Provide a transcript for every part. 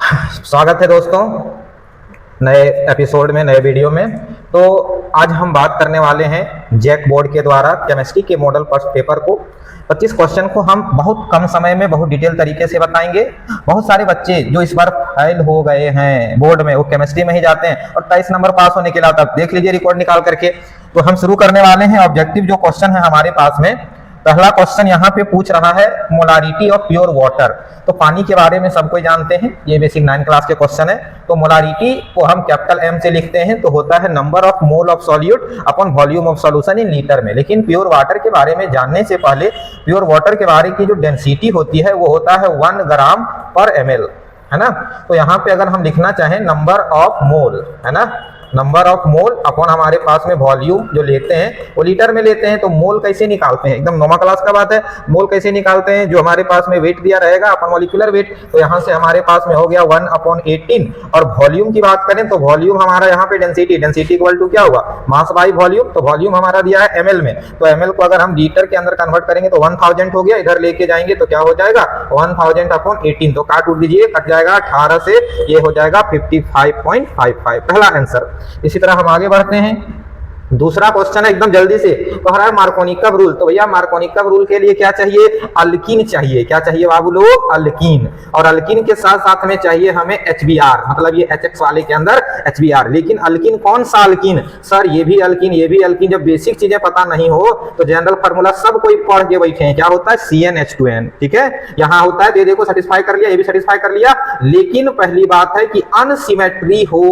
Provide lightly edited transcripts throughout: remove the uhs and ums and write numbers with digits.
स्वागत है दोस्तों नए एपिसोड में, नए वीडियो में। तो आज हम बात करने वाले हैं जैक बोर्ड के द्वारा केमिस्ट्री के मॉडल फर्स्ट पेपर को 25 क्वेश्चन को हम बहुत कम समय में बहुत डिटेल तरीके से बताएंगे। बहुत सारे बच्चे जो इस बार फेल हो गए हैं बोर्ड में, वो केमिस्ट्री में ही जाते हैं और 23 नंबर पास होने के लिए आता है। देख लीजिए रिकॉर्ड निकाल करके। तो हम शुरू करने वाले हैं। ऑब्जेक्टिव जो क्वेश्चन है हमारे पास में, पहला क्वेश्चन यहाँ पे पूछ रहा है मोलारिटी ऑफ प्योर वाटर। तो पानी के बारे में सब कोई जानते हैं, ये बेसिक 9 क्लास के क्वेश्चन है। तो मोलारिटी को हम कैपिटल M से लिखते हैं, तो होता है number of mole of solute upon volume of solution in litre में। लेकिन प्योर वाटर के बारे में जानने से पहले प्योर वाटर के बारे की जो डेंसिटी होती है वो होता है 1 ग्राम पर ml, है ना। तो यहाँ पे अगर हम लिखना चाहें नंबर ऑफ मोल, है ना, नंबर ऑफ मोल अपॉन हमारे पास में वॉल्यूम जो लेते हैं वो लीटर में लेते हैं। तो मोल कैसे निकालते हैं, एकदम 9वां क्लास का बात है। मोल कैसे निकालते हैं, जो हमारे पास में वेट दिया रहेगा अपन मॉलिक्यूलर वेट, तो यहाँ से हमारे पास में हो गया 1/18। और वॉल्यूम की बात करें तो वॉल्यूम हमारा यहाँ पे डेंसिटी इक्वल टू क्या हुआ, मास बाई वॉल्यूम। तो वॉल्यूम हमारा दिया है ml में, तो ml को अगर हम लीटर के अंदर कन्वर्ट करेंगे तो 1000 हो गया। इधर लेके जाएंगे तो क्या हो जाएगा 1000/18। तो काट उठ दीजिए, कट जाएगा 18 से, ये हो जाएगा 55.55, पहला आंसर। इसी तरह हम आगे बढ़ते हैं। दूसरा क्वेश्चन है एकदम जल्दी से, तो हमारा मार्कोनी कब रूल। तो भैया मार्कोनी कब रूल के लिए क्या चाहिए, अल्कीन चाहिए। क्या चाहिए बाबू लोग, अल्कीन। और अल्कीन के साथ साथ में चाहिए हमें HBr, मतलब ये HX वाले के अंदर HBr। लेकिन अल्कीन कौन सा अल्कीन, सर ये भी अल्कीन, ये भी अल्कीन। जब बेसिक चीजें पता नहीं हो तो जनरल फार्मूला सब कोई पढ़ के बैठे हैं, क्या होता है CnH2n, ठीक है। यहाँ होता है, दे को सेटिस्फाई कर लिया, ये भी सेटिस्फाई कर लिया। लेकिन पहली बात है कि अनसिमेट्री हो,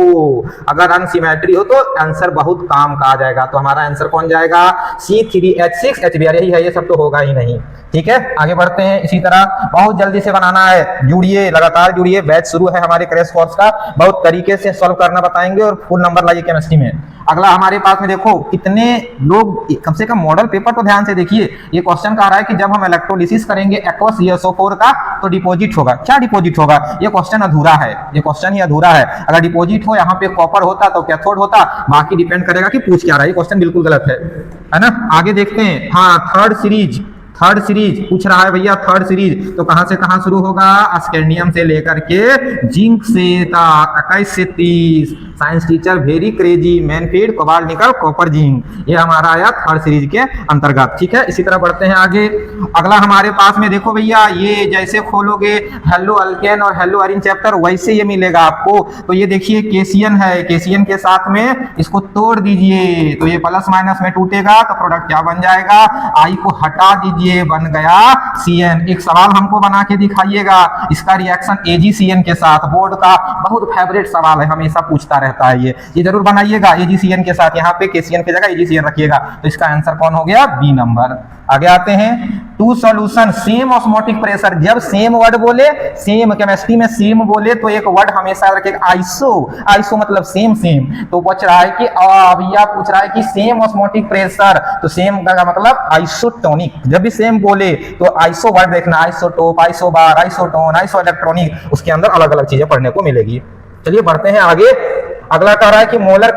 अगर अनसिमेट्री हो तो आंसर बहुत काम का आ जाएगा। तो हमारा आंसर कौन जाएगा, C3H6 HBr, यही है। ये सब तो होगा ही नहीं, ठीक है। आगे बढ़ते हैं। इसी तरह बहुत जल्दी से बनाना है, जुड़िए, लगातार जुड़िए। बैच शुरू है हमारे क्रैश कोर्स का, बहुत तरीके से सॉल्व करना बताएंगे और फुल नंबर लाइए केमिस्ट्री में। अगला हमारे पास में देखो कितने लोग, कम से कम मॉडल पेपर तो ध्यान से देखिए। ये क्वेश्चन कह रहा है कि जब हम इलेक्ट्रोलिसिस करेंगे एक्वस SO4 का तो डिपॉजिट होगा। क्या डिपॉजिट होगा, ये क्वेश्चन अधूरा है, ये क्वेश्चन ही अधूरा है। अगर डिपॉजिट हो यहाँ पे कॉपर होता तो कैथोड होता, बाकी डिपेंड करेगा कि पूछ क्या रहा है। ये क्वेश्चन बिल्कुल गलत है ना। आगे देखते हैं। हाँ, थर्ड सीरीज पूछ रहा है भैया। थर्ड सीरीज तो कहां से कहां शुरू होगा, स्कैंडियम से लेकर के जिंक से 21 से 30। Science teacher very crazy, man feed, cobalt nickel, copper zinc, ये हमारा आया थर्ड सीरीज के अंतर्गत, ठीक है। इसी तरह बढ़ते हैं आगे। अगला हमारे पास में देखो भैया, ये जैसे खोलोगे हेलो अल्केन और हेलो अरिन चैप्टर वैसे ये मिलेगा आपको। तो ये देखिए केसियन है, केसियन के साथ में इसको तोड़ दीजिए तो ये प्लस माइनस में टूटेगा, तो प्रोडक्ट क्या बन जाएगा, आई को हटा दीजिए, बन गया CN। एक सवाल हमको बना के दिखाइएगा, इसका रिएक्शन AgCN के साथ। बोर्ड का बहुत फेवरेट सवाल है, हमेशा पूछता रहता है ये जरूर बनाइएगा AgCN के साथ। यहाँ पे KCN की जगह AgCN रखिएगा। तो इसका आंसर कौन हो गया, B नंबर। आगे आते हैं। Two solution same osmotic pressure. जब सेम वर्ड बोले, सेम केमिस्ट्री में सेम बोले तो एक वर्ड हमेशा रखेगा आइसो मतलब सेम। तो पूछ रहा है कि भैया पूछ रहा है कि सेम ऑस्मोटिक प्रेशर, तो सेम का मतलब आइसोटोनिक। जब भी सेम बोले तो आइसो वर्ड देखना, isotope, isobar, isotone, iso electronic, उसके अंदर अलग अलग चीजें पढ़ने को मिलेगी। चलिए बढ़ते हैं आगे। अगला कह रहा है कि मोलर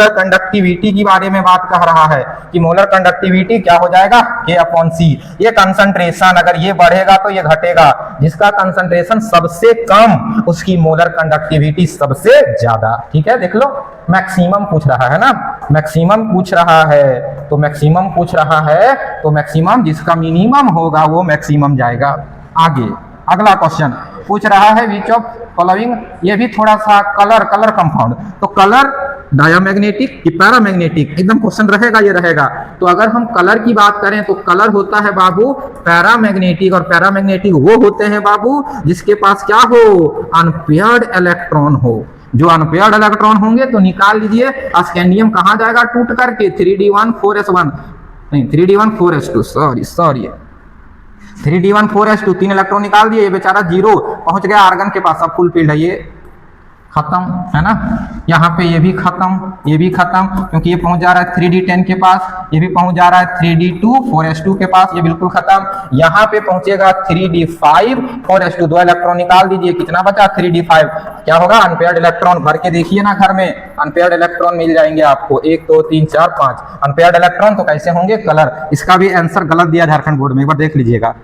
कंडक्टिविटी की बारे में बात कह रहा है कि मोलर कंडक्टिविटी क्या हो जाएगा, K/C। ये कंसंट्रेशन, अगर ये बढ़ेगा तो ये घटेगा। जिसका कंसंट्रेशन सबसे कम उसकी मोलर कंडक्टिविटी सबसे ज्यादा, ठीक है। देख लो मैक्सिमम पूछ रहा है ना, मैक्सिमम पूछ रहा है, तो मैक्सिमम पूछ रहा है तो मैक्सिमम जिसका मिनिमम होगा वो मैक्सिमम जाएगा। आगे अगला क्वेश्चन पूछ रहा है विच ऑफ फॉलोइंग, ये भी थोड़ा सा कलर कंपाउंड। तो कलर डायमैग्नेटिक कि पैरामैग्नेटिक, एकदम क्वेश्चन रहेगा, ये रहेगा। तो अगर हम कलर की बात करें तो कलर होता है बाबू पैरामैग्नेटिक, और पैरामैग्नेटिक वो होते हैं बाबू जिसके पास क्या हो, अनपेयर्ड इलेक्ट्रॉन हो। जो अनपेयर्ड इलेक्ट्रॉन होंगे तो निकाल लीजिए, स्कैंडियम कहां जाएगा टूट करके, 3d1 4s1 नहीं 3d1 4s2 sorry 3d1 4s2, 3 electron निकाल दिए, ये बेचारा 0 पहुंच गया आर्गन के पास। अब फुल फील्ड है, ये खत्म है ना। यहाँ पे ये भी खत्म, ये भी खत्म, क्योंकि ये पहुंच जा रहा है 3d10 के पास, ये भी पहुंच जा रहा है 3d2 4s2 के पास, ये बिल्कुल खत्म। यहाँ पे पहुंचेगा 3d5 4s2, 2 इलेक्ट्रॉन निकाल दीजिए, कितना बचा 3d5, क्या होगा अनपेयर्ड इलेक्ट्रॉन। भर के देखिए ना घर में, अनपेयर्ड इलेक्ट्रॉन मिल जाएंगे आपको 1 2 3 4 5 अनपेयर्ड इलेक्ट्रॉन। तो कैसे होंगे, कलर। इसका भी आंसर गलत दिया झारखंड बोर्ड में, एक बार देख लीजिएगा।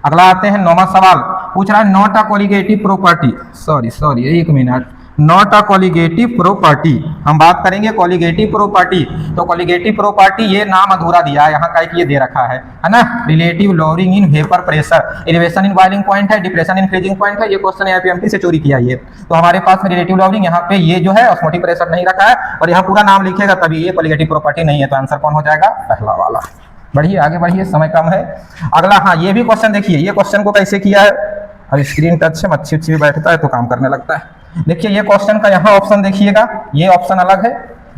अगला आते हैं 9वां सवाल। पूछ रहा है not a colligative property, sorry एक minute, not a colligative property. हम बात करेंगे कोलिगेटिव प्रॉपर्टी। तो कोलिगेटिव प्रॉपर्टी ये नाम अधूरा दिया है, यहाँ का एक ये दे रखा है ना, relative lowering in vapour pressure, elevation in boiling point है, डिप्रेशन इन फ्रीजिंग पॉइंट है। ये क्वेश्चन आईपीएमटी से चोरी किया ये। तो हमारे पास में रिलेटिव लोअरिंग यहाँ पे ये जो है ऑस्मोटिक प्रेशर नहीं रखा है, और यहाँ पूरा नाम लिखेगा तभी ये कोलिगेटिव प्रॉपर्टी नहीं है। तो आंसर कौन हो जाएगा? पहला वाला। बढ़िए आगे बढ़िए, समय कम है। अगला, हाँ ये भी क्वेश्चन देखिए, ये क्वेश्चन को कैसे किया है। अब स्क्रीन टच से मच्छी उच्छी बैठता है तो काम करने लगता है। देखिए ये क्वेश्चन का यहाँ ऑप्शन देखिएगा, ये ऑप्शन अलग है,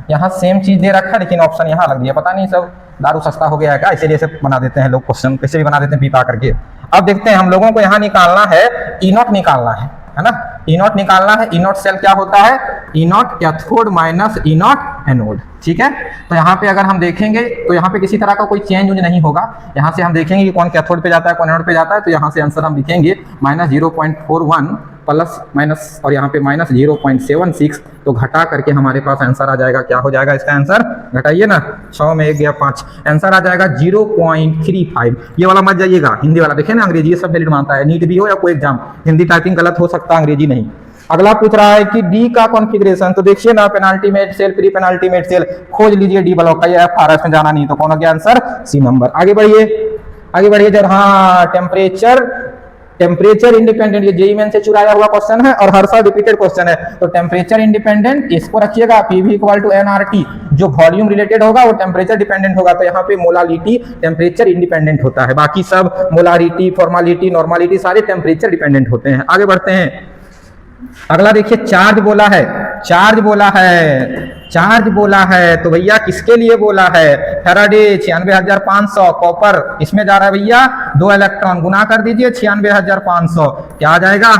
यहाँ सेम चीज दे रखा है लेकिन ऑप्शन यहाँ अलग दिया। पता नहीं सब दारू सस्ता हो गया है क्या, इसीलिए से बना देते हैं लोग क्वेश्चन, कैसे भी बना देते हैं पीपा करके। अब देखते हैं हम लोगों को यहाँ निकालना है ई नॉट निकालना है ना, ई नॉट निकालना है। ई नॉट सेल क्या होता है? E naught cathode minus E naught anode, ठीक है। तो यहाँ पे अगर हम देखेंगे तो यहाँ पे किसी तरह का कोई चेंज नहीं होगा। यहाँ से हम देखेंगे कि कौन कैथोड पे जाता है कौन एनोड पे जाता है। तो यहाँ से आंसर हम लिखेंगे -0.41 प्लस माइनस और यहाँ पे -0.76। तो घटा करके हमारे पास आंसर आ जाएगा, क्या हो जाएगा इसका आंसर? घटाइए ना, 6 में 1 गया 5, आंसर आ जाएगा 0.35। ये वाला मत जाइएगा, हिंदी वाला देखिए ना, अंग्रेजी ये सब वैलिड मानता है, नीट भी हो या कोई एग्जाम, हिंदी टाइपिंग गलत हो सकता है, अंग्रेजी नहीं। अगला पूछ रहा है कि डी का कॉन्फ़िगरेशन। तो देखिए ना, penultimate cell, pre penultimate cell, खोज लीजिए डी ब्लॉक का। ये एफआरएस में जाना नहीं, तो कौन हो गया आंसर? सी नंबर। आगे बढ़िए जब, हाँ टेम्परेचर इंडिपेंडेंट, ये जेईई मेन से चुराया हुआ क्वेश्चन है और हर साल रिपीटेड क्वेश्चन है। तो टेम्परेचर इंडिपेंडेंट इसको रखिएगा, पीवी इक्वल टू एनआरटी, जो वॉल्यूम रिलेटेड होगा वो टेम्परेचर डिपेंडेंट होगा। तो यहाँ पे मोलालिटी टेम्परेचर इंडिपेंडेंट होता है, बाकी सब मोलारिटी, फॉर्मालिटी, नॉर्मालिटी सारे टेम्परेचर डिपेंडेंट होते हैं। आगे बढ़ते हैं। अगला देखिए, चार्ज बोला है तो भैया किसके लिए बोला है? फैराडे 96,500, कॉपर इसमें जा रहा है भैया 2 इलेक्ट्रॉन, गुना कर दीजिए 96,500, क्या आ जाएगा?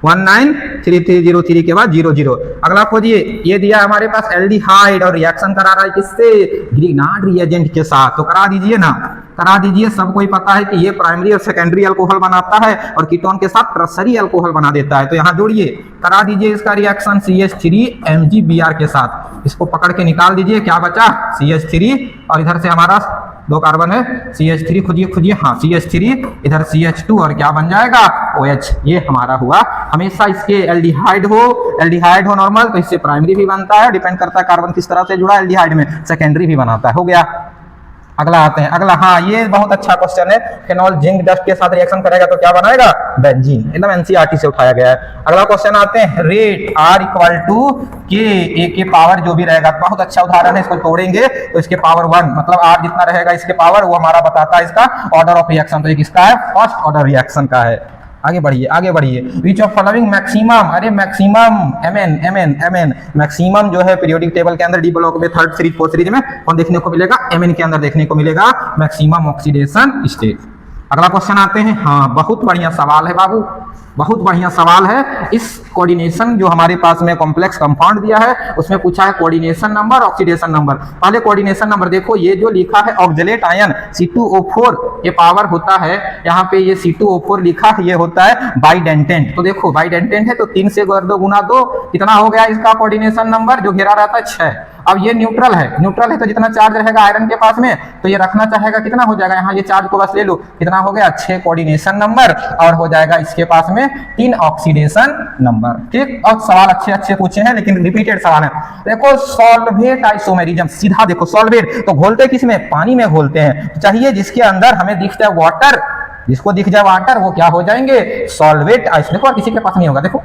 193303 के बाद 00। अगला खोजिए, ये दिया हमारे पास एल्डिहाइड और रिएक्शन करा रहा है किससे? ग्रिग्नार्ड रिएजेंट के साथ। तो करा दीजिए ना, करा दीजिए। सबको ही पता है कि ये प्राइमरी और सेकेंडरी अल्कोहल बनाता है और कीटोन के साथ टर्सरी अल्कोहल बना देता है। तो यहाँ जोड़िए, करा दीजिए इसका रिएक्शन CH3 MgBr के साथ। इसको पकड़ के निकाल दीजिए, क्या बचा? CH3 और इधर से हमारा 2 कार्बन है, CH3 खुजिए, हाँ CH3, इधर CH2 और क्या बन जाएगा? OH। ये हमारा हुआ। हमेशा इसके एल्डिहाइड हो नॉर्मल, तो इससे प्राइमरी भी बनता है, डिपेंड करता है कार्बन किस तरह से जुड़ा है एल्डिहाइड में, सेकेंडरी भी बनाता है। हो गया। अगला आते हैं, अगला, हाँ ये बहुत अच्छा क्वेश्चन है। फिनॉल जिंक डस्ट के साथ रिएक्शन करेगा तो क्या बनाएगा? बेंजीन। एकदम एनसीईआरटी से उठाया गया है। अगला क्वेश्चन आते हैं, रेट R इक्वल टू के के पावर जो भी रहेगा। बहुत अच्छा उदाहरण है, इसको तोड़ेंगे तो इसके पावर 1, मतलब R जितना रहेगा इसके पावर, वो हमारा बताता है इसका ऑर्डर ऑफ रिएक्शन। तो ये किसका है? फर्स्ट ऑर्डर रिएक्शन का है। आगे बढ़िए। विच ऑफ फॉलोइंग मैक्सिमम, अरे मैक्सिमम एमएन मैक्सिमम जो है पीरियोडिक टेबल के अंदर डी ब्लॉक में 3rd सीरीज 4th सीरीज में कौन देखने को मिलेगा? एमएन के अंदर देखने को मिलेगा मैक्सिमम ऑक्सीडेशन स्टेट। अगला क्वेश्चन आते हैं, हाँ बहुत बढ़िया सवाल है बाबू, बहुत बढ़िया सवाल है। इस कोऑर्डिनेशन जो हमारे पास में कॉम्प्लेक्स कंपाउंड दिया है उसमें पूछा है कोऑर्डिनेशन नंबर, ऑक्सीडेशन नंबर। पहले कोऑर्डिनेशन नंबर देखो, ये जो लिखा है ऑक्जेलेट आयन C2O4 ये पावर होता है, यहाँ पे ये C2O4 लिखा है, ये होता है बाइडेंटेंट। तो देखो बाइडेंटेंट है तो 3 से 2 गुना 2 कितना हो गया इसका कोऑर्डिनेशन नंबर? जो घेरा रहता है 6। अब ये न्यूट्रल है तो जितना चार्ज रहेगा आयरन के पास में तो ये रखना चाहेगा, कितना हो जाएगा? यहाँ ये चार्ज को बस ले लो, कितना हो गया? 6 कोऑर्डिनेशन नंबर और हो जाएगा इसके पास में 3 ऑक्सीडेशन नंबर। ठीक, और सवाल अच्छे पूछे हैं लेकिन रिपीटेड सवाल है। देखो सॉल्वेट आइसोमेरिज्म, सीधा देखो सॉल्वेट तो घोलते किस में? पानी में घोलते हैं। चाहिए जिसके अंदर हमें दिखता है वाटर, जिसको दिख जाए वाटर वो क्या हो जाएंगे? Solvate iso. देखो किसी के पास नहीं होगा, देखो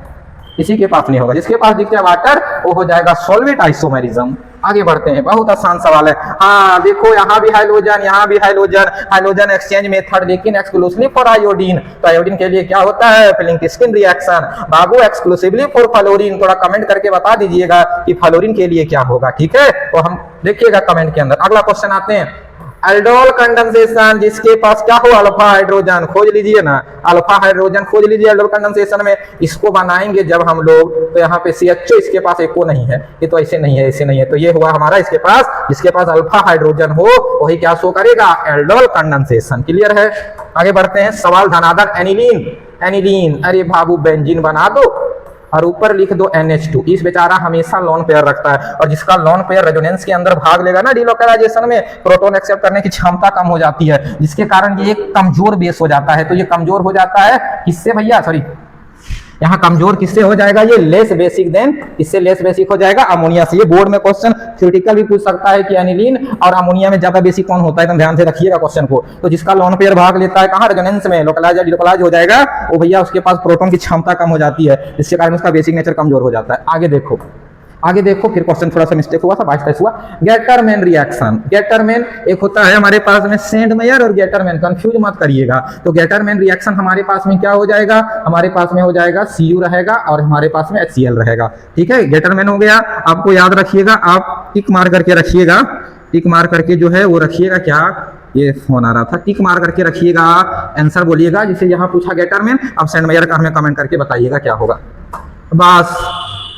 किसी के पास नहीं होगा, जिसके पास दिखता है वाटर वो हो जाएगा सॉल्वेट आइसोमेरिज्म। आगे बढ़ते हैं, बहुत आसान सवाल है। हाँ देखो यहाँ भी हाइड्रोजन, यहाँ भी हाइड्रोजन एक्सचेंज मेथड, लेकिन एक्सक्लूसिवली फॉर आयोडीन। तो आयोडीन के लिए क्या होता है? Filling reaction. बाबू एक्सक्लूसिवली फॉर फ्लोरीन। थोड़ा कमेंट करके बता दीजिएगा कि फ्लोरीन के लिए क्या होगा, ठीक है? तो हम देखिएगा कमेंट के अंदर। अगला क्वेश्चन आते हैं, एल्डोल कंडेंसेशन, जिसके पास क्या हो? Alpha hydrogen. खोज लीजिए ना, अल्फा हाइड्रोजन खोज लीजिए एल्डोल कंडेंसेशन में। इसको बनाएंगे जब हम लोग तो यहाँ पे CHO इसके पास एको नहीं है, ये तो ऐसे नहीं है। तो ये हुआ हमारा इसके पास, जिसके पास अल्फा हाइड्रोजन हो वही क्या शो करेगा? Aldol condensation. क्लियर है? आगे बढ़ते हैं, सवाल धनाधन एनिलीन। अरे बाबू बेंजीन बना दो। और ऊपर लिख दो NH2। इस बेचारा हमेशा लोन पेयर रखता है, और जिसका लोन पेयर रेजोनेंस के अंदर भाग लेगा ना डिलोकलाइजेशन में, प्रोटॉन एक्सेप्ट करने की क्षमता कम हो जाती है, जिसके कारण ये एक कमजोर बेस हो जाता है। तो ये कमजोर हो जाता है किससे भैया, सॉरी यहाँ कमजोर किससे हो जाएगा, ये लेस बेसिक देन, इससे लेस बेसिक हो जाएगा अमोनिया से। ये बोर्ड में क्वेश्चन थ्योरेटिकल भी पूछ सकता है कि एनिलीन और अमोनिया में ज्यादा बेसिक कौन होता है, एकदम ध्यान से रखिएगा क्वेश्चन को। तो जिसका लोन पेयर भाग लेता है कहाँ, रेजोनेंस में, लोकलाइज या डिलोकलाइज हो जाएगा वो भैया उसके पास प्रोटॉन की क्षमता कम हो जाती है, जिसके कारण उसका बेसिक नेचर कमजोर हो जाता है। आगे देखो फिर क्वेश्चन थोड़ा सा मिस्टेक हुआ था, 22 हुआ। गेटरमैन रिएक्शन, गेटरमैन एक होता है हमारे पास में सेंडमेयर और गेटरमैन, कंफ्यूज मत करिएगा। तो गेटरमैन रिएक्शन हमारे पास में क्या हो जाएगा, हमारे पास में हो जाएगा Cu रहेगा और हमारे पास में HCl रहेगा। ठीक है, गेटरमैन हो गया। आपको याद रखिएगा, आप टिक मार करके रखिएगा, टिक मार करके जो है वो रखिएगा, क्या ये फोन आ रहा था, टिक मार करके रखिएगा, आंसर बोलिएगा जिसे यहाँ पूछा गेटरमैन। अब सेंडमेयर का हमें कमेंट करके बताइएगा क्या होगा। बस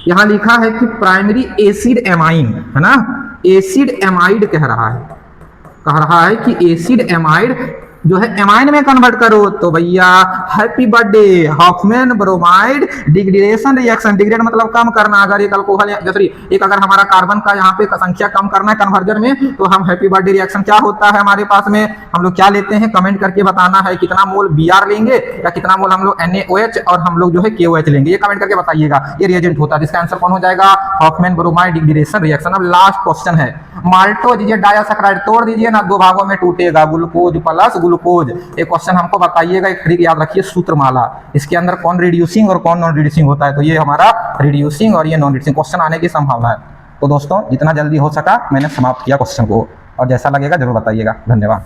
यहां लिखा है कि प्राइमरी एसिड एमाइन है ना, एसिड एमाइड कह रहा है कि एसिड एमाइड जो है एमाइन में कन्वर्ट करो। तो भैया happy birthday, Hoffmann bromide degradation reaction, degrade मतलब कम करना। अगर एक अल्कोहल एक अगर हमारा कार्बन का यहाँ पे संख्या कम करना है कन्वर्जन में, तो हम हैप्पी बर्थडे रिएक्शन क्या होता है हमारे पास में, हम लोग क्या लेते हैं, कमेंट करके बताना है कितना मोल Br लेंगे या कितना मोल हम लोग NaOH और हम लोग जो है KOH लेंगे, ये कमेंट करके बताइएगा। ये रिएजेंट होता है, जिसका आंसर कौन हो जाएगा, हॉफमैन ब्रोमाइड डिग्रेडेशन रिएक्शन। अब लास्ट क्वेश्चन है, माल्टोज ये डाइसैकराइड तोड़ दीजिए ना, दो भागों में टूटेगा, ग्लूकोज प्लस ग्लूकोज। एक क्वेश्चन हमको बताइएगा, एक ट्रिक याद रखिए, सूत्रमाला, इसके अंदर कौन रिड्यूसिंग और कौन नॉन रिड्यूसिंग होता है। तो ये हमारा रिड्यूसिंग और ये नॉन रिड्यूसिंग क्वेश्चन आने की संभावना है। तो दोस्तों जितना जल्दी हो सका मैंने समाप्त किया क्वेश्चन को, और जैसा लगेगा जरूर बताइएगा। धन्यवाद।